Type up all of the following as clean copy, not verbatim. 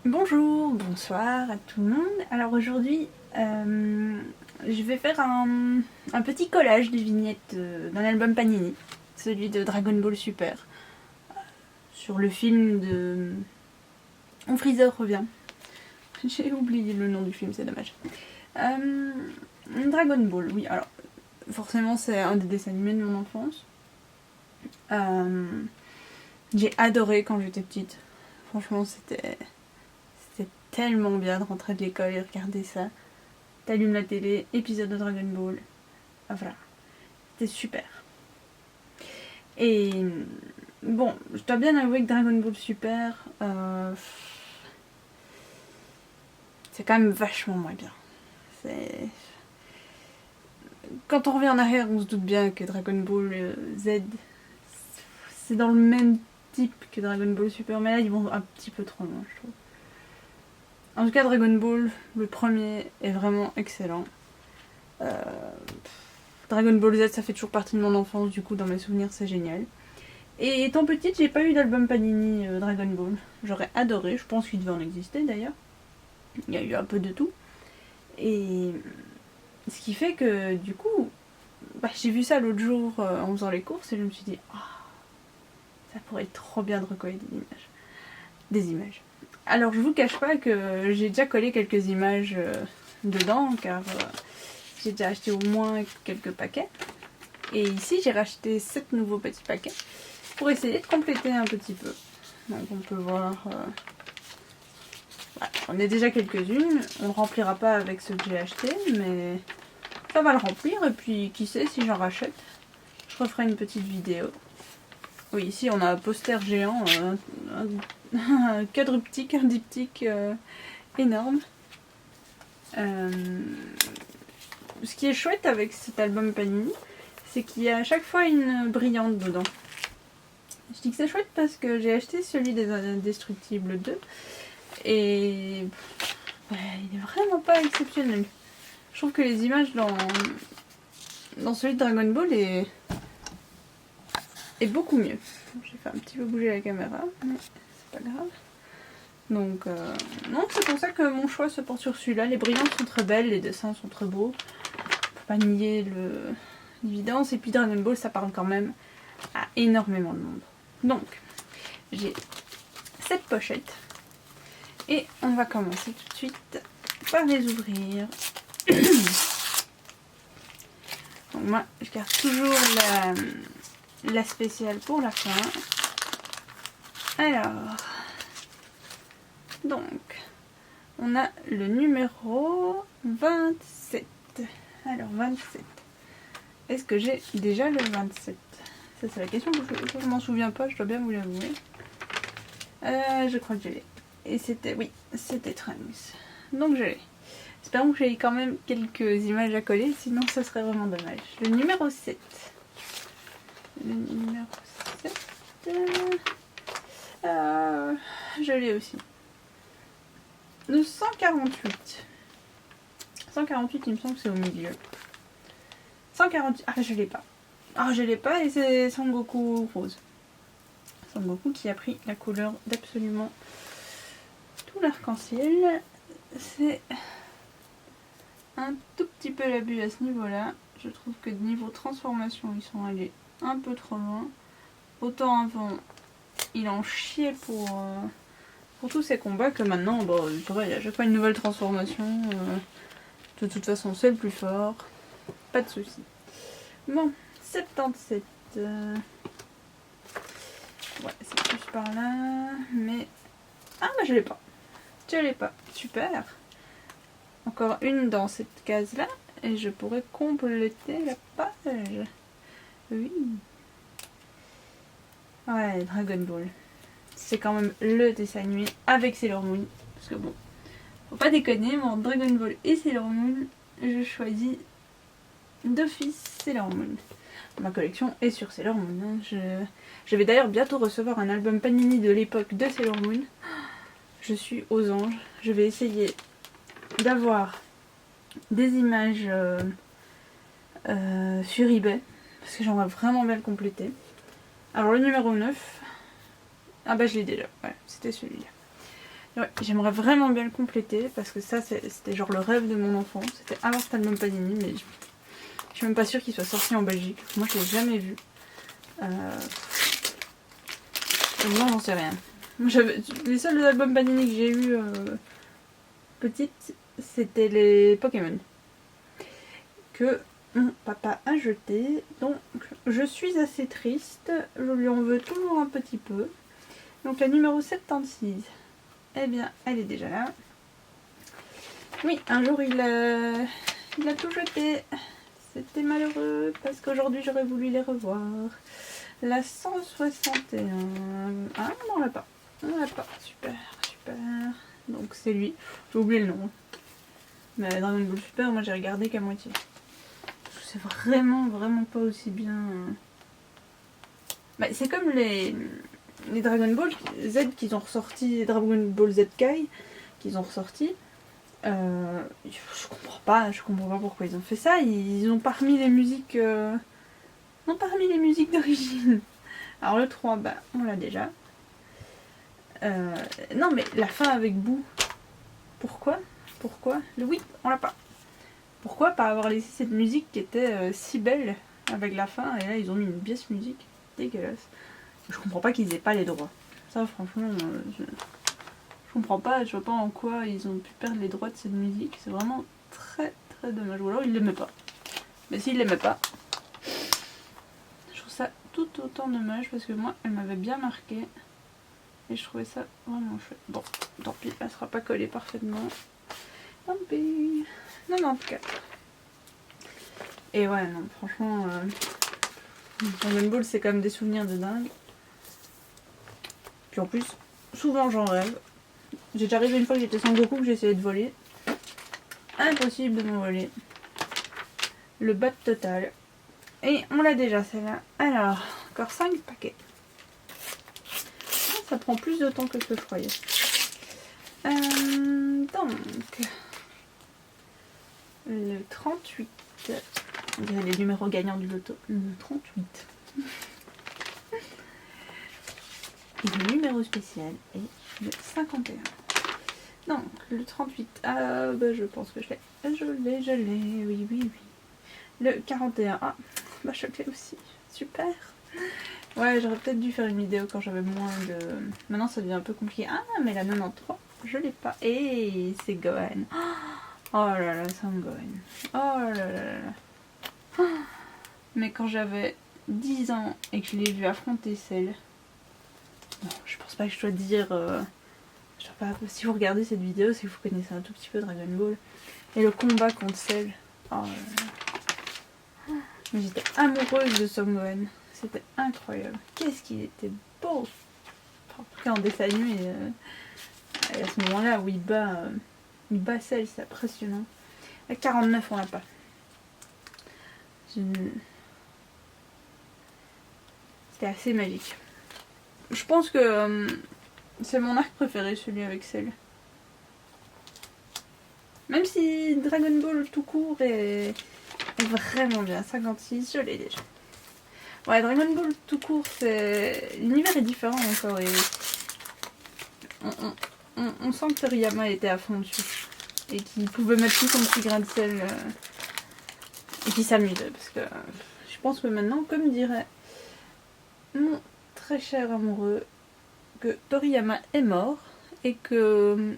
Bonjour, bonsoir à tout le monde. Alors aujourd'hui, je vais faire un petit collage de vignettes d'un album Panini, celui de Dragon Ball Super, sur le film de Freezer revient. J'ai oublié le nom du film, c'est dommage. Dragon Ball, oui, alors forcément c'est un des dessins animés de mon enfance. J'ai adoré quand j'étais petite. Franchement, c'était tellement bien de rentrer de l'école et regarder ça. T'allumes la télé, épisode de Dragon Ball. Ah, voilà. C'était super. Et bon, je dois bien avouer que Dragon Ball Super, c'est quand même vachement moins bien. C'est... Quand on revient en arrière, on se doute bien que Dragon Ball Z, c'est dans le même type que Dragon Ball Super, mais là ils vont un petit peu trop loin, je trouve. En tout cas, Dragon Ball, le premier, est vraiment excellent. Dragon Ball Z, ça fait toujours partie de mon enfance, du coup, dans mes souvenirs, c'est génial. Et étant petite, j'ai pas eu d'album Panini Dragon Ball. J'aurais adoré, je pense qu'il devait en exister d'ailleurs. Il y a eu un peu de tout. Et ce qui fait que, du coup, j'ai vu ça l'autre jour en faisant les courses et je me suis dit, ça pourrait être trop bien de recoller des images. Des images. Alors, je vous cache pas que j'ai déjà collé quelques images dedans, car j'ai déjà acheté au moins quelques paquets. Et ici, j'ai racheté 7 nouveaux petits paquets pour essayer de compléter un petit peu. Donc, on peut voir... voilà, j'en ai déjà quelques-unes. On ne remplira pas avec ceux que j'ai achetés, mais ça va le remplir. Et puis, qui sait, si j'en rachète, je referai une petite vidéo. Oui, ici, on a un poster géant, un quadruptyque, un diptyque énorme. Ce qui est chouette avec cet album Panini, c'est qu'il y a à chaque fois une brillante dedans. Je dis que c'est chouette parce que j'ai acheté celui des Indestructibles 2 et il est vraiment pas exceptionnel. Je trouve que les images dans celui de Dragon Ball est beaucoup mieux. J'ai fait un petit peu bouger la caméra, mais c'est pas grave. Donc, non, c'est pour ça que mon choix se porte sur celui-là. Les brillantes sont très belles, les dessins sont très beaux. Faut pas nier l'évidence. Et puis Dragon Ball, ça parle quand même à énormément de monde. Donc, j'ai cette pochette. Et on va commencer tout de suite par les ouvrir. Donc moi, je garde toujours la spéciale pour la fin. Alors, donc, on a le numéro 27. Alors, 27. Est-ce que j'ai déjà le 27? Ça, c'est la question que je m'en souviens pas, je dois bien vous l'avouer. Je crois que je l'ai. Et c'était, oui, c'était Trunks. Donc je l'ai. Espérons que j'ai quand même quelques images à coller, sinon ça serait vraiment dommage. Le numéro 7. Le numéro 7. Je l'ai aussi. Le 148. 148, il me semble que c'est au milieu. 148. Ah, je l'ai pas. Ah, je l'ai pas et c'est Sangoku rose. Sangoku qui a pris la couleur d'absolument tout l'arc-en-ciel. C'est un tout petit peu l'abus à ce niveau-là. Je trouve que niveau transformation, ils sont allés un peu trop loin. Autant avant, il en chiait pour tous ces combats que maintenant, c'est vrai, il y a à chaque fois une nouvelle transformation. De toute façon, c'est le plus fort. Pas de soucis. Bon, 77. Ouais, c'est plus par là. Mais... ah, je l'ai pas. Je l'ai pas. Super. Encore une dans cette case-là. Et je pourrais compléter la page. Oui. Ouais, Dragon Ball. C'est quand même le dessin animé avec Sailor Moon. Parce que bon, faut pas déconner, moi, Dragon Ball et Sailor Moon, je choisis d'office Sailor Moon. Ma collection est sur Sailor Moon. Je vais d'ailleurs bientôt recevoir un album Panini de l'époque de Sailor Moon. Je suis aux anges. Je vais essayer d'avoir des images sur eBay. Parce que j'aimerais vraiment bien le compléter. Alors le numéro 9. Ah je l'ai déjà. Ouais, c'était celui-là. Ouais, j'aimerais vraiment bien le compléter parce que ça c'était genre le rêve de mon enfant. C'était avoir cet album Panini, mais je suis même pas sûre qu'il soit sorti en Belgique. Moi je l'ai jamais vu. Moi j'en sais rien. Les seuls albums Panini que j'ai eu petite, c'était les Pokémon. Que mon papa a jeté. Donc je suis assez triste. Je lui en veux toujours un petit peu. Donc la numéro 76. Eh bien, elle est déjà là. Oui, un jour il a tout jeté. C'était malheureux parce qu'aujourd'hui j'aurais voulu les revoir. La 161. Ah, non, on l'a pas. On l'a pas. Super, super. Donc c'est lui. J'ai oublié le nom. Mais Dragon Ball Super, moi j'ai regardé qu'à moitié. C'est vraiment, vraiment pas aussi bien. Bah, c'est comme les Dragon Ball Z qu'ils ont ressorti, les Dragon Ball Z Kai qu'ils ont ressorti. Je comprends pas pourquoi ils ont fait ça. Ils ont pas remis les musiques. Non, pas remis les musiques d'origine. Alors le 3, bah on l'a déjà. Non mais la fin avec Boo. Pourquoi Le 8, on l'a pas. Pourquoi pas avoir laissé cette musique qui était si belle avec la fin, et là ils ont mis une pièce musique dégueulasse. Je comprends pas qu'ils aient pas les droits. Ça franchement, je comprends pas, je vois pas en quoi ils ont pu perdre les droits de cette musique. C'est vraiment très très dommage. Ou alors ils l'aimaient pas. Mais s'ils l'aimaient pas, je trouve ça tout autant dommage parce que moi elle m'avait bien marqué. Et je trouvais ça vraiment chouette. Bon, tant pis, elle sera pas collée parfaitement. Tant pis. 94. Et ouais, non, franchement, Dragon Ball, c'est quand même des souvenirs de dingue. Puis en plus, souvent j'en rêve. J'ai déjà arrivé une fois que j'étais sans Goku, que j'ai essayé de voler. Impossible de m'envoler. Le bat total. Et on l'a déjà celle-là. Alors, encore 5 paquets. Ça prend plus de temps que ce que je croyais. Donc, le 38. On dirait les numéros gagnants du loto. Le 38. Et le numéro spécial est le 51. Donc, le 38. Ah, bah je pense que je l'ai. Je l'ai. Oui, oui, oui. Le 41. Ah, bah je l'ai aussi. Super. Ouais, j'aurais peut-être dû faire une vidéo quand j'avais moins de... Maintenant, ça devient un peu compliqué. Ah, mais la 93, je l'ai pas. Et c'est Gohan. Oh là là, c'est un Gohan. Oh là là là là. Mais quand j'avais 10 ans et que je l'ai vu affronter Cell... Bon, je pense pas que je dois dire... je sais pas, si vous regardez cette vidéo, c'est que vous connaissez un tout petit peu Dragon Ball. Et le combat contre Cell... Oh là là. Mais j'étais amoureuse de Son Gohan. C'était incroyable. Qu'est-ce qu'il était beau. En tout cas en dessin animé. À ce moment-là où il bat Cell, c'est impressionnant. À 49, on l'a pas. C'était assez magique. Je pense que c'est mon arc préféré, celui avec Cell. Même si Dragon Ball tout court est vraiment bien. 56, je l'ai déjà. Ouais, Dragon Ball tout court, c'est... L'univers est différent encore et... On sent que Toriyama était à fond dessus. Et qu'il pouvait mettre tout son petit grain de sel. Et qu'il s'amusait. Parce que je pense que maintenant, comme dirait mon très cher amoureux, que Toriyama est mort et que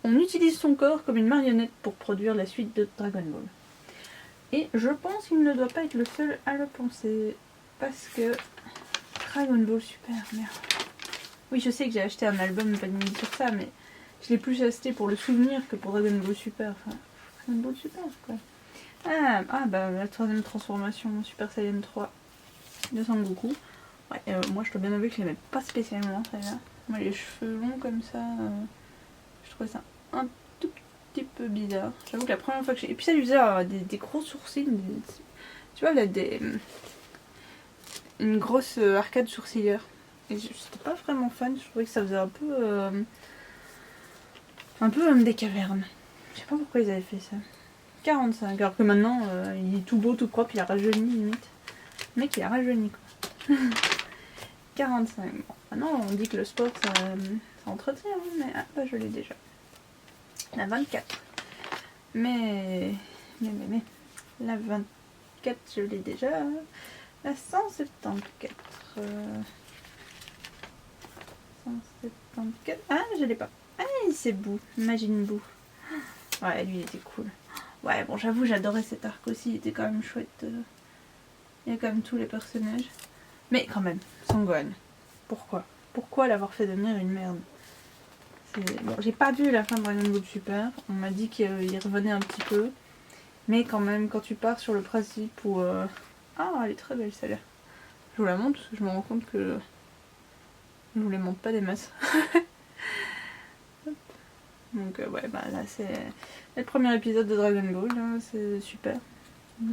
on utilise son corps comme une marionnette pour produire la suite de Dragon Ball. Et je pense qu'il ne doit pas être le seul à le penser. Parce que Dragon Ball Super, merde. Oui, je sais que j'ai acheté un album Panini sur ça, mais je l'ai plus acheté pour le souvenir que pour Dragon Ball Super. Enfin, Dragon Ball Super, quoi. Ah bah la troisième transformation, Super Saiyan 3 de Son Goku. Ouais, moi je dois bien avouer que je l'aimais pas spécialement, celle-là. Moi, les cheveux longs comme ça, je trouvais ça un tout petit peu bizarre. J'avoue que la première fois que j'ai... Et puis ça lui faisait des gros sourcils, tu vois, là, une grosse arcade sourcilière. Et j'étais pas vraiment fan, je trouvais que ça faisait un peu des cavernes. Je sais pas pourquoi ils avaient fait ça. 45, alors que maintenant il est tout beau, tout propre, il a rajeuni limite. Le mec il a rajeuni quoi. 45. Bon, maintenant on dit que le sport ça entretient, hein, mais ah, bah, je l'ai déjà. La 24. Mais. La 24, je l'ai déjà. La 174. 174. Ah, je l'ai pas. Ah, c'est Boo. Imagine Boo. Ouais, lui, il était cool. Ouais, bon, j'avoue, j'adorais cet arc aussi. Il était quand même chouette. Il y a quand même tous les personnages. Mais quand même, Sangohan. Pourquoi l'avoir fait devenir une merde? Bon, j'ai pas vu la fin de Dragon Ball Super. On m'a dit qu'il revenait un petit peu. Mais quand même, quand tu pars sur le principe où... Ah, elle est très belle celle-là. Je vous la montre parce que je me rends compte que je vous les montre pas des masses. Donc ouais, bah là c'est le premier épisode de Dragon Ball, hein, c'est super.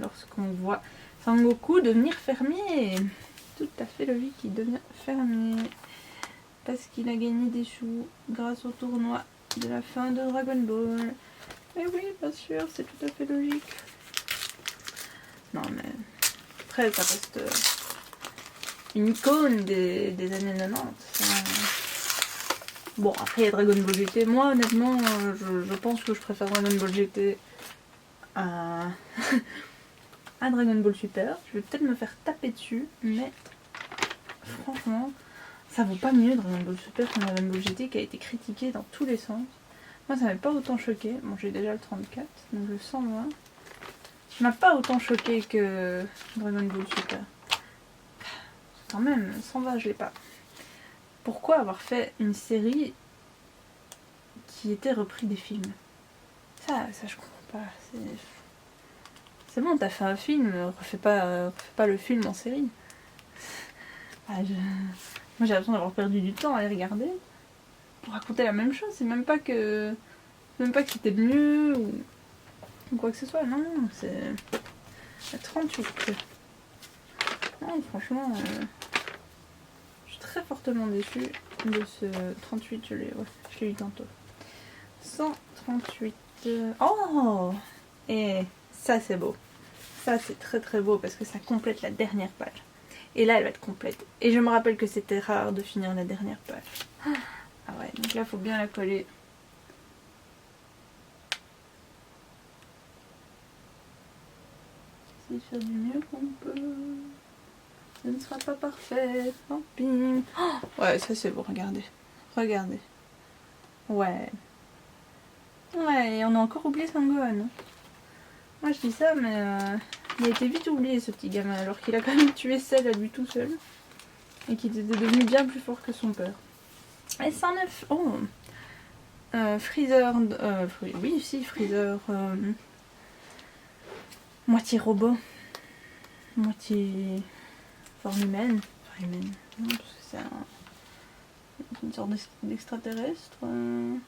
Lorsqu'on voit Sangoku devenir fermier. Tout à fait logique, il devient fermier. Parce qu'il a gagné des sous grâce au tournoi de la fin de Dragon Ball. Et oui, bien sûr, c'est tout à fait logique. Non mais... Après, ça reste une icône des années 90. Bon, après il y a Dragon Ball GT. Moi, honnêtement, je pense que je préfère Dragon Ball GT à, à Dragon Ball Super. Je vais peut-être me faire taper dessus, mais franchement, ça vaut pas mieux Dragon Ball Super que Dragon Ball GT qui a été critiqué dans tous les sens. Moi, ça m'a pas autant choqué. Bon, j'ai déjà le 34, donc le 120. Ça m'a pas autant choqué que Dragon Ball Super. Quand même, 120, je l'ai pas. Pourquoi avoir fait une série qui était repris des films? Ça je comprends pas. C'est bon, t'as fait un film, refais pas le film en série. Ah, moi j'ai l'impression d'avoir perdu du temps à les regarder pour raconter la même chose. C'est même pas que c'était mieux ou quoi que ce soit. Non, c'est à 38. Non, franchement, je suis très fortement déçue de ce 38. Je l'ai eu tantôt. 138. Oh! Et ça c'est beau. Ça c'est très très beau parce que ça complète la dernière page. Et là elle va être complète. Et je me rappelle que c'était rare de finir la dernière page. Ah ouais, donc là il faut bien la coller. Essayer de faire du mieux qu'on peut. Ce ne sera pas parfait, tant pis. Oh ouais, ça c'est beau, regardez. Regardez. Ouais. Ouais, et on a encore oublié Sangohan. Moi je dis ça, mais il a été vite oublié ce petit gamin, alors qu'il a quand même tué Cell à lui tout seul. Et qu'il était devenu bien plus fort que son père. Et 109. Oh, Freezer. Oui, si, Freezer. Moitié robot. Moitié forme humaine. Enfin, humaine. Non, parce que c'est une sorte d'extraterrestre. Je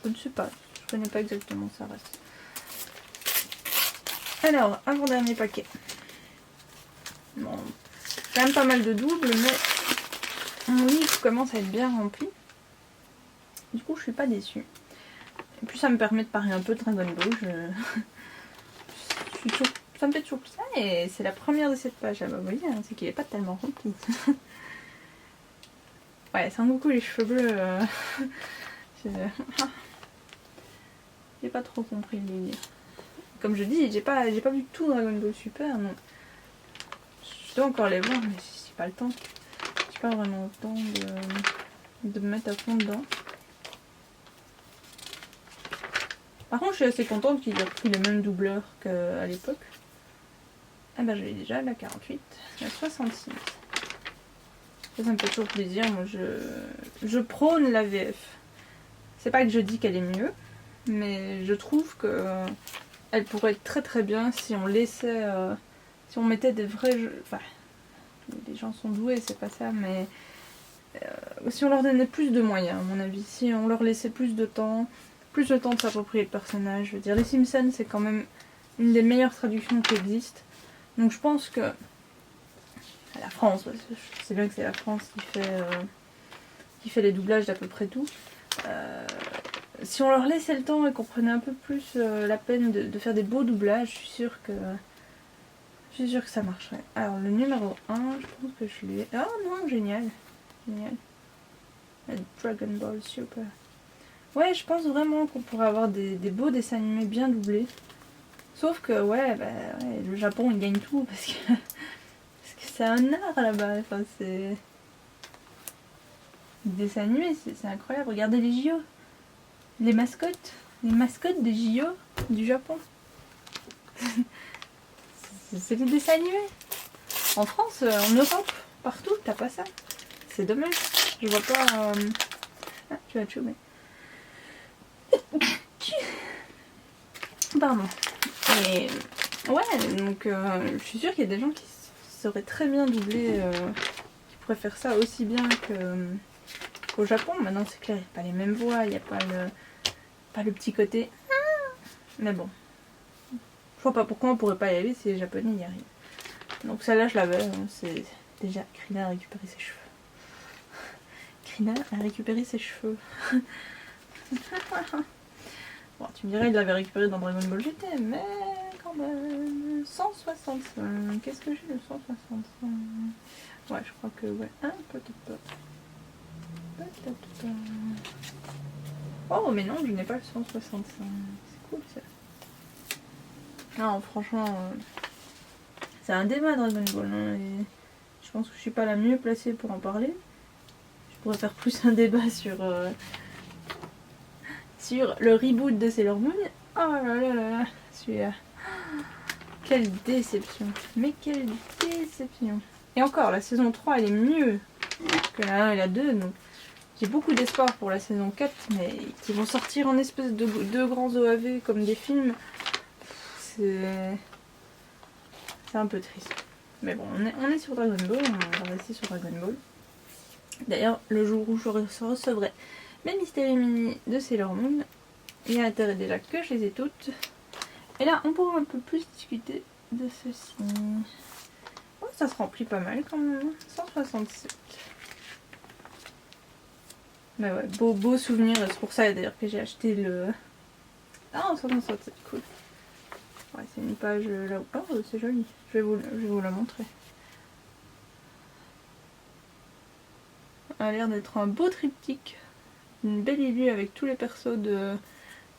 ne sais pas. Je connais pas exactement sa race. Alors, avant-dernier paquet. Bon, quand même pas mal de doubles, mais mon livre commence à être bien rempli. Du coup, je suis pas déçue. Et puis, ça me permet de parler un peu de Dragon Ball. Ça me fait toujours ça, et c'est la première de cette page. Ah bah, vous voyez, hein, c'est qu'il est pas tellement rempli. Ouais, Sangoku, les cheveux bleus. J'ai pas trop compris le délire. Comme je dis, j'ai pas vu tout Dragon Ball Super, donc je dois encore les voir, mais j'ai pas le temps. J'ai pas vraiment le temps de me mettre à fond dedans. Par contre, je suis assez contente qu'il ait pris les mêmes doubleurs qu'à l'époque. Ah bah, je l'ai déjà, la 48, la 66. Ça me fait toujours plaisir. Moi, je prône la VF. C'est pas que je dis qu'elle est mieux, mais je trouve que elle pourrait être très très bien si on laissait, si on mettait des vrais jeux. Enfin, les gens sont doués, c'est pas ça, mais si on leur donnait plus de moyens, à mon avis, si on leur laissait plus de temps de s'approprier le personnage. Je veux dire, les Simpsons, c'est quand même une des meilleures traductions qui existent. Donc je pense que la France, je sais bien que c'est la France qui fait les doublages d'à peu près tout. Si on leur laissait le temps et qu'on prenait un peu plus la peine de faire des beaux doublages, je suis sûre Je suis sûre que ça marcherait. Alors le numéro 1, je pense que je l'ai. Oh non, génial. Génial. Dragon Ball Super. Ouais, je pense vraiment qu'on pourrait avoir des beaux dessins animés bien doublés. Sauf que ouais, le Japon il gagne tout parce que c'est un art là-bas. Enfin, c'est. Les dessins animés, c'est incroyable. Regardez les JO. Les mascottes des JO du Japon. C'est les dessins animés. En France, en Europe, partout, t'as pas ça. C'est dommage. Je vois pas. Ah, tu vas te choumer. Pardon. Et ouais, donc je suis sûre qu'il y a des gens qui seraient très bien doublés, qui pourraient faire ça aussi bien qu'au Japon. Maintenant, c'est clair, il n'y a pas les mêmes voix, il n'y a pas le petit côté. Mais bon. Je vois pas pourquoi on pourrait pas y aller si les Japonais y arrivent. Donc celle-là, je l'avais. C'est déjà Krina a récupéré ses cheveux. Krina a récupéré ses cheveux. Bon, tu me dirais, il l'avait récupéré dans Dragon Ball GT, mais quand même. 165. Qu'est-ce que j'ai de 165? Ouais, je crois que ouais. Ah, peut-être pas. Peut-être pas. Oh, mais non, je n'ai pas le 165. C'est cool ça. Non, franchement, c'est un débat Dragon Ball. Hein, et je pense que je suis pas la mieux placée pour en parler. Je pourrais faire plus un débat sur le reboot de Sailor Moon. Oh là là là là, celui-là. Quelle déception. Mais quelle déception. Et encore, la saison 3, elle est mieux que la 1 et la 2. Donc j'ai beaucoup d'espoir pour la saison 4. Mais qui vont sortir en espèce de deux grands OAV comme des films. C'est un peu triste. Mais bon, on est sur Dragon Ball. On va rester sur Dragon Ball. D'ailleurs, le jour où je recevrai mes Mystery Mini de Sailor Moon, il y a intérêt déjà que je les ai toutes. Et là, on pourra un peu plus discuter de ceci. Oh, ça se remplit pas mal quand même. 167. Mais ouais, beau souvenir. C'est pour ça d'ailleurs que j'ai acheté le... Ah, 167, cool. Ouais, c'est une page là où... Oh, c'est joli. Je vais vous la montrer. Ça a l'air d'être un beau triptyque. Une belle illue avec tous les persos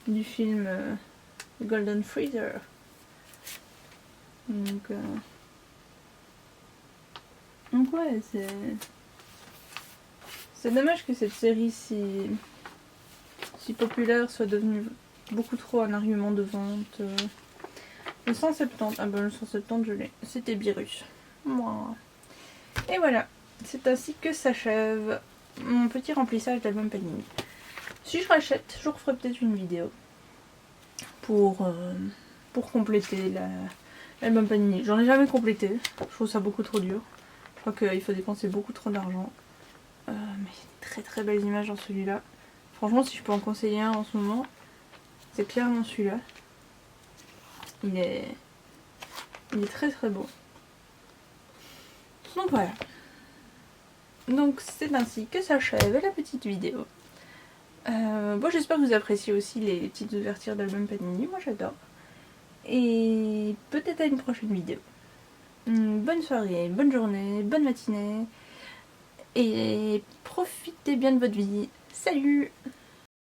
du film Golden Freezer. Donc ouais, c'est dommage que cette série si populaire soit devenue beaucoup trop un argument de vente. Le 170, ah ben le 170 je l'ai, c'était Beerus. Moi. Et voilà, c'est ainsi que s'achève mon petit remplissage d'album Panini. Si je rachète, je referai peut-être une vidéo pour compléter l'album Panini. J'en ai jamais complété, je trouve ça beaucoup trop dur. Je crois qu'il faut dépenser beaucoup trop d'argent. Mais il y a des très très belles images dans celui-là. Franchement, si je peux en conseiller un en ce moment, c'est clairement celui-là. Il est très très beau. Donc voilà. Donc c'est ainsi que s'achève la petite vidéo. Bon, j'espère que vous appréciez aussi les petites ouvertures d'albums Panini. Moi j'adore. Et peut-être à une prochaine vidéo. Bonne soirée, bonne journée, bonne matinée. Et profitez bien de votre vie. Salut!